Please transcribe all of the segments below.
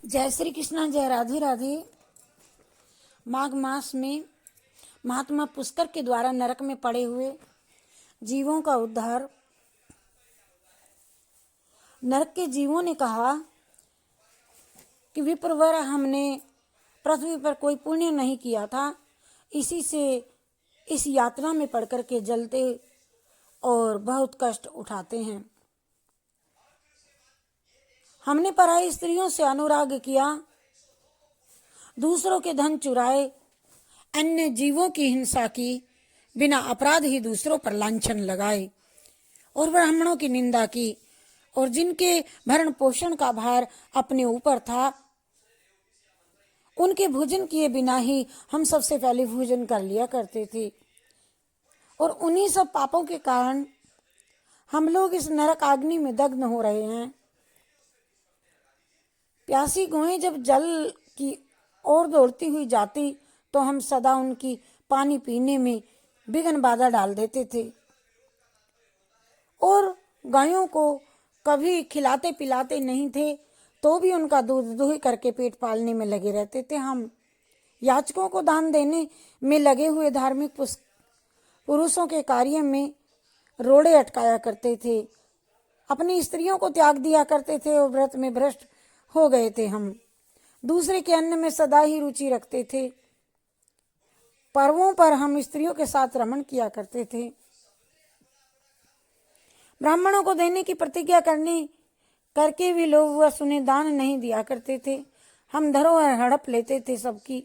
जय श्री कृष्णा, जय राधे राधे। माघ मास में महात्मा पुष्कर के द्वारा नरक में पड़े हुए जीवों का उद्धार। नरक के जीवों ने कहा कि विप्रवर, हमने पृथ्वी पर कोई पुण्य नहीं किया था, इसी से इस यात्रा में पड़कर के जलते और बहुत कष्ट उठाते हैं। हमने पराई स्त्रियों से अनुराग किया, दूसरों के धन चुराए, अन्य जीवों की हिंसा की, बिना अपराध ही दूसरों पर लांछन लगाए और ब्राह्मणों की निंदा की, और जिनके भरण पोषण का भार अपने ऊपर था उनके भोजन किए बिना ही हम सबसे पहले भोजन कर लिया करते थे। और उन्हीं सब पापों के कारण हम लोग इस नरक अग्नि में दग्ध हो रहे हैं। प्यासी गौएं जब जल की ओर दौड़ती हुई जाती तो हम सदा उनकी पानी पीने में विघ्न बाधा डाल देते थे, और गायों को कभी खिलाते पिलाते नहीं थे तो भी उनका दूध दुही करके पेट पालने में लगे रहते थे। हम याचकों को दान देने में लगे हुए धार्मिक पुरुषों के कार्य में रोड़े अटकाया करते थे, अपनी स्त्रियों को त्याग दिया करते थे और व्रत में भ्रष्ट हो गए थे। हम दूसरे के अन्न में सदा ही रुचि रखते थे। पर्वों पर हम स्त्रियों के साथ रमण किया करते थे। ब्राह्मणों को देने की प्रतिज्ञा करके भी लोग वह सुने दान नहीं दिया करते थे। हम धरोहर हड़प लेते थे सबकी,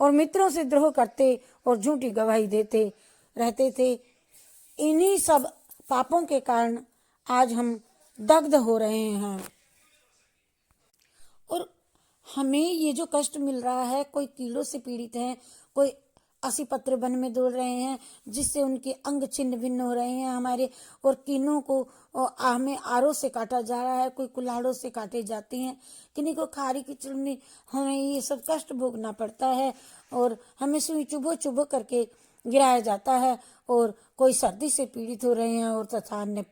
और मित्रों से द्रोह करते और झूठी गवाही देते रहते थे। इन्हीं सब पापों के कारण आज हम दग्ध हो रहे हैं। और हमें ये जो कष्ट मिल रहा है, कोई कीड़ों से पीड़ित हैं, कोई असी पत्र वन में दौड़ रहे हैं जिससे उनके अंग छिन्न भिन्न हो रहे हैं हमारे, और कीनों को हमें आरों से काटा जा रहा है, कोई कुल्हाड़ों से काटे जाते हैं, किन्हीं को खारी की चुन्नी, हमें ये सब कष्ट भोगना पड़ता है, और हमें सुई चुभो चुभो करके गिराया जाता है, और कोई सर्दी से पीड़ित हो रहे हैं, और तथा अन्य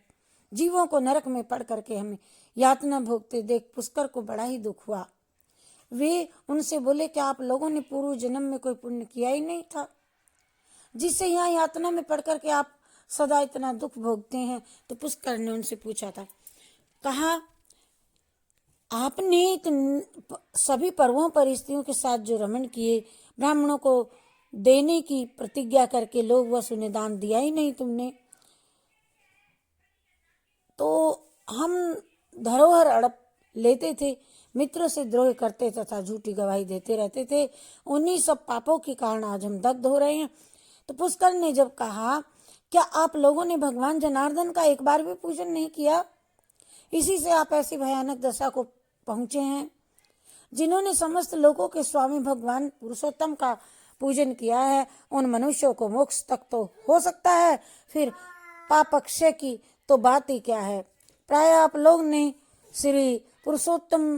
जीवों को नरक में पड़ करके हमें यातना भोगते देख पुष्कर को बड़ा ही दुख हुआ। वे उनसे बोले कि आप लोगों ने पूर्व जन्म में कोई पुण्य किया ही नहीं था जिससे यहाँ यातना में पड़ करके आप सदा इतना दुख भोगते हैं। तो पुष्कर ने उनसे पूछा था, कहा आपने सभी पर्वों पर स्त्रियों के साथ जो रमण किए, ब्राह्मणों को देने की प्रतिज्ञा करके लोग वह सुने दान दिया ही नहीं तुमने, तो हम धरोहर हड़प लेते थे, मित्रों से द्रोह करते तथा झूठी गवाही देते रहते थे। उन्हीं सब पापों के कारण आज हम दग्ध हो रहे हैं। तो पुष्कर ने जब कहा, क्या आप लोगों ने भगवान जनार्दन का एक बार भी पूजन नहीं किया? इसी से आप ऐसी भयानक दशा को पहुंचे हैं। जिन्होंने समस्त लोगों के स्वामी भगवान पुरुषोत्तम का पूजन किया है, उन मनुष्यों को मोक्ष तक तो हो सकता है, फिर पाप अक्षय की तो बात ही क्या है। प्राय आप लोग ने श्री पुरुषोत्तम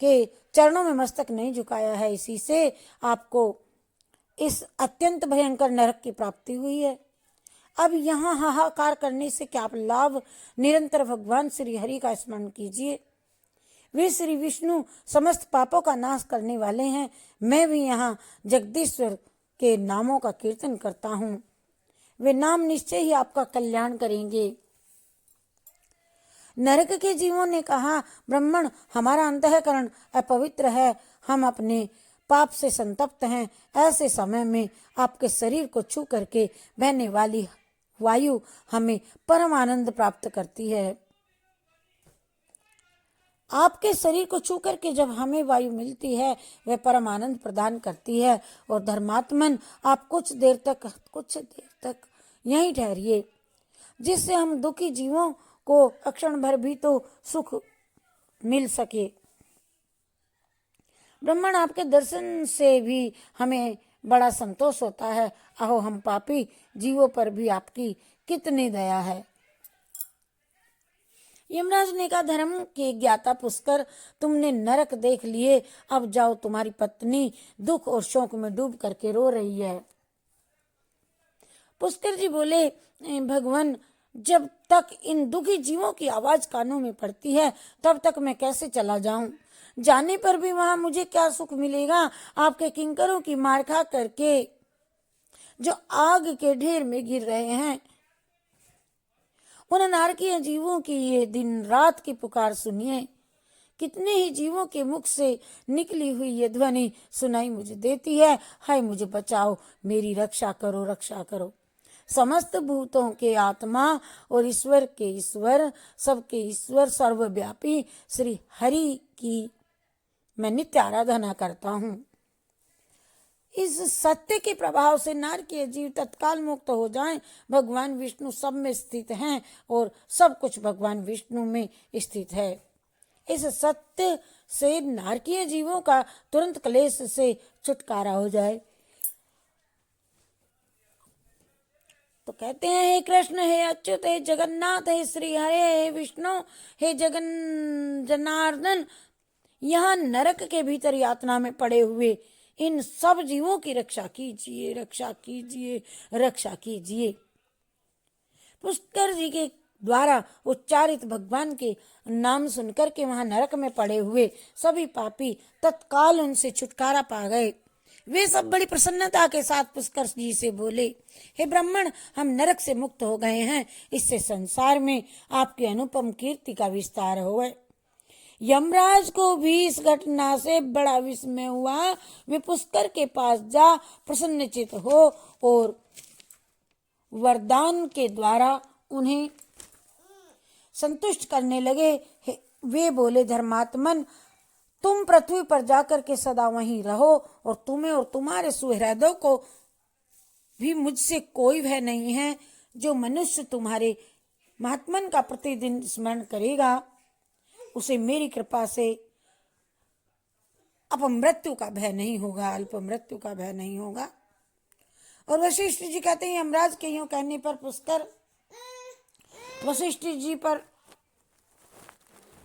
के चरणों में मस्तक नहीं झुकाया है, इसी से आपको इस अत्यंत भयंकर नरक की प्राप्ति हुई है। अब यहाँ हाहाकार करने से क्या लाभ? निरंतर भगवान श्री हरि का स्मरण कीजिए। वे श्री विष्णु समस्त पापों का नाश करने वाले हैं। मैं भी यहाँ जगदीश्वर के नामों का कीर्तन करता हूँ, वे नाम निश्चय ही आपका कल्याण करेंगे। नरक के जीवों ने कहा, ब्राह्मण, हमारा अंतःकरण अपवित्र है, हम अपने पाप से संतप्त हैं। ऐसे समय में आपके शरीर को छू करके बहने वाली वायु हमें परम आनंद प्राप्त करती है। आपके शरीर को छू करके जब हमें वायु मिलती है वह परम आनंद प्रदान करती है। और धर्मात्मन, आप कुछ देर तक यहीं ठहरिए, जिससे हम दुखी जीवों को अक्षण भर भी तो सुख मिल सके। ब्राह्मण, आपके दर्शन से भी हमें बड़ा संतोष होता है। अहो, हम पापी जीवों पर भी आपकी कितनी दया है। यमराज ने कहा, धर्म के ज्ञाता पुष्कर, तुमने नरक देख लिए, अब जाओ, तुम्हारी पत्नी दुख और शोक में डूब करके रो रही है। पुष्कर जी बोले, भगवान, जब तक इन दुखी जीवों की आवाज कानों में पड़ती है तब तक मैं कैसे चला जाऊं? जाने पर भी वहां मुझे क्या सुख मिलेगा? आपके किंकरों की मार खा करके जो आग के ढेर में गिर रहे हैं, उन नारकीय जीवों की ये दिन रात की पुकार सुनिए। कितने ही जीवों के मुख से निकली हुई ये ध्वनि सुनाई मुझे देती है, हाय मुझे बचाओ, मेरी रक्षा करो, रक्षा करो। समस्त भूतों के आत्मा और ईश्वर के ईश्वर, सबके ईश्वर, सर्वव्यापी श्री हरि की मैं नित्य आराधना करता हूँ। इस सत्य के प्रभाव से नारकीय जीव तत्काल मुक्त हो जाएं। भगवान विष्णु सब में स्थित हैं और सब कुछ भगवान विष्णु में स्थित है। इस सत्य से नारकीय जीवों का तुरंत क्लेश से छुटकारा हो जाए। तो कहते हैं, हे कृष्ण, हे अच्युत, हे जगन्नाथ, हे श्री हरे, हे विष्णु, हे जनार्दन, यहाँ नरक के भीतर यातना में पड़े हुए इन सब जीवों की रक्षा कीजिए, रक्षा कीजिए, रक्षा कीजिए। पुष्कर जी के द्वारा उच्चारित भगवान के नाम सुनकर के वहां नरक में पड़े हुए सभी पापी तत्काल उनसे छुटकारा पा गए। वे सब बड़ी प्रसन्नता के साथ पुष्कर जी से बोले, हे ब्राह्मण, हम नरक से मुक्त हो गए हैं। इससे संसार में आपकी अनुपम कीर्ति का विस्तार हो गए। यमराज को भी इस घटना से बड़ा विस्मय हुआ। वे पुष्कर के पास जा प्रसन्नचित हो और वरदान के द्वारा उन्हें संतुष्ट करने लगे। वे बोले, धर्मात्मन, तुम पृथ्वी पर जाकर के सदा वहीं रहो और तुम्हें और तुम्हारे सुहृदों को भी मुझसे कोई भय नहीं है। जो मनुष्य तुम्हारे महात्मन का प्रतिदिन स्मरण करेगा उसे मेरी कृपा से अपमृत्यु का भय नहीं होगा, अल्प मृत्यु का भय नहीं होगा। और वशिष्ठ जी कहते हैं, यमराज के यूं कहने पर पुष्कर वशिष्ठ जी पर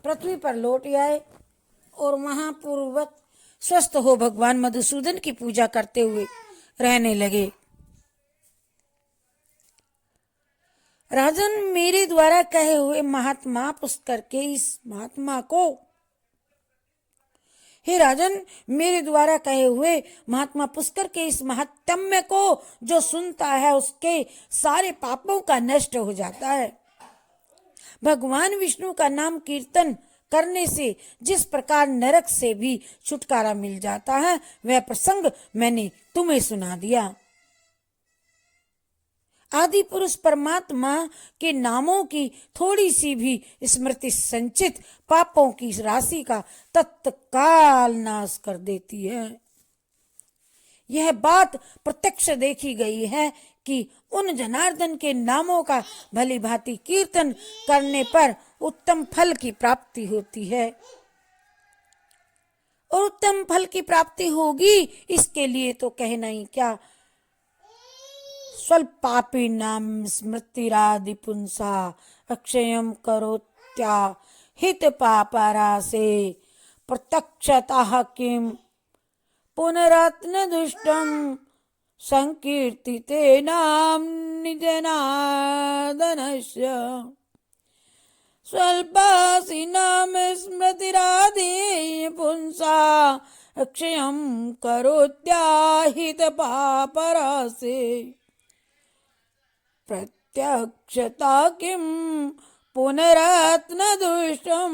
पृथ्वी पर लौट आए और वहां पूर्ववत स्वस्थ हो भगवान मधुसूदन की पूजा करते हुए रहने लगे। राजन, मेरे द्वारा कहे हुए महात्मा पुष्कर के इस महात्मा को, हे राजन, मेरे द्वारा कहे हुए महात्मा पुष्कर के इस महात्म्य को जो सुनता है उसके सारे पापों का नष्ट हो जाता है। भगवान विष्णु का नाम कीर्तन करने से जिस प्रकार नरक से भी छुटकारा मिल जाता है, वह प्रसंग मैंने तुम्हें सुना दिया। आदि पुरुष परमात्मा के नामों की थोड़ी सी भी स्मृति संचित पापों की राशि का तत्काल नाश कर देती है। यह बात प्रत्यक्ष देखी गई है कि उन जनार्दन के नामों का भली भांति कीर्तन करने पर उत्तम फल की प्राप्ति होती है। और उत्तम फल की प्राप्ति होगी इसके लिए तो कहना ही क्या, स्वल्पापि नाम स्मृतिरादि पुंसा अक्षयम करोत्या हित पापरासे प्रत्यक्षतः किम पुनरत्न दुष्टम संकीर्तिते नाम निजनादनस्य स्वल्पासि नाम स्मृतिरादि पुंसा अक्षयम करोत्या हित पापरासे प्रत्यक्षता किम पुनरत्न दुष्टम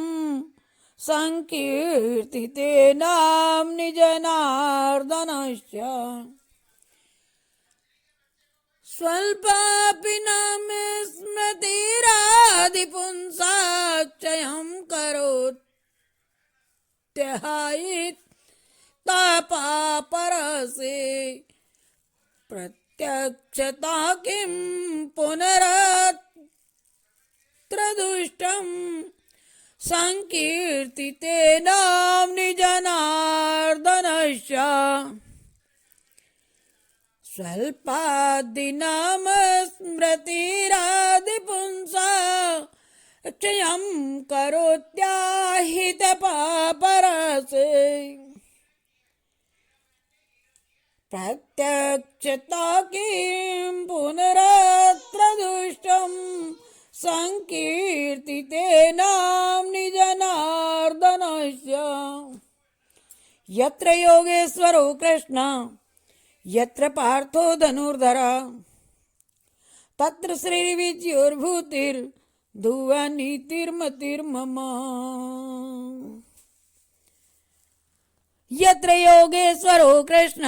संकीर्तिते नाम निजनार्दनस्य स्वल्पापि नाम स्मृतिरादि पुंसा क्षयं करोत्यहिता पापरसे प्रत्यक्षता किं पुनरत्र दुष्टं संकीर्तिते नाम निजनार्दनस्य स्वल्पादिनाम स्मृतिरादि पुंसा क्षयं करोत्याहित पापरसे प्रत्यक्षता किं पुनरत्र दुष्टं संकीर्तिते नाम्नि जनार्दनस्य यत्र योगेश्वरो कृष्ण यत्र पार्थो धनुर्धरा तत्र श्रीर्विद्युर्भूतिर्धुवनीतिर्मतिर्मम यत्र योगेश्वरो कृष्ण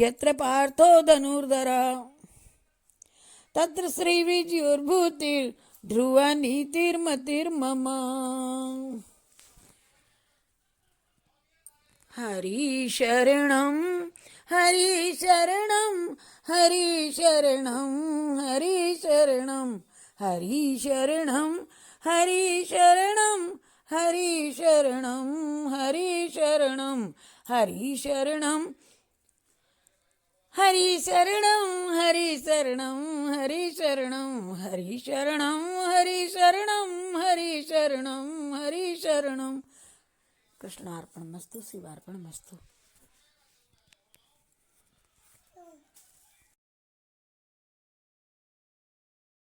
यत्र पार्थो धनुर्धरा तत्र श्रीर्विद्युर्भूतिर्धुवनीतिर्मतिर्मम हरि शरणं हरि शरणं हरि शरणं हरि शरणं हरि शरणं हरि शरणं हरि शरणं हरि शरणं हरि शरणं हरि शरणं हरि शरणं हरि शरणं हरि शरणं हरि शरणं हरि शरणं हरि शरणं कृष्णार्पणमस्तु शिवार्पणमस्तु।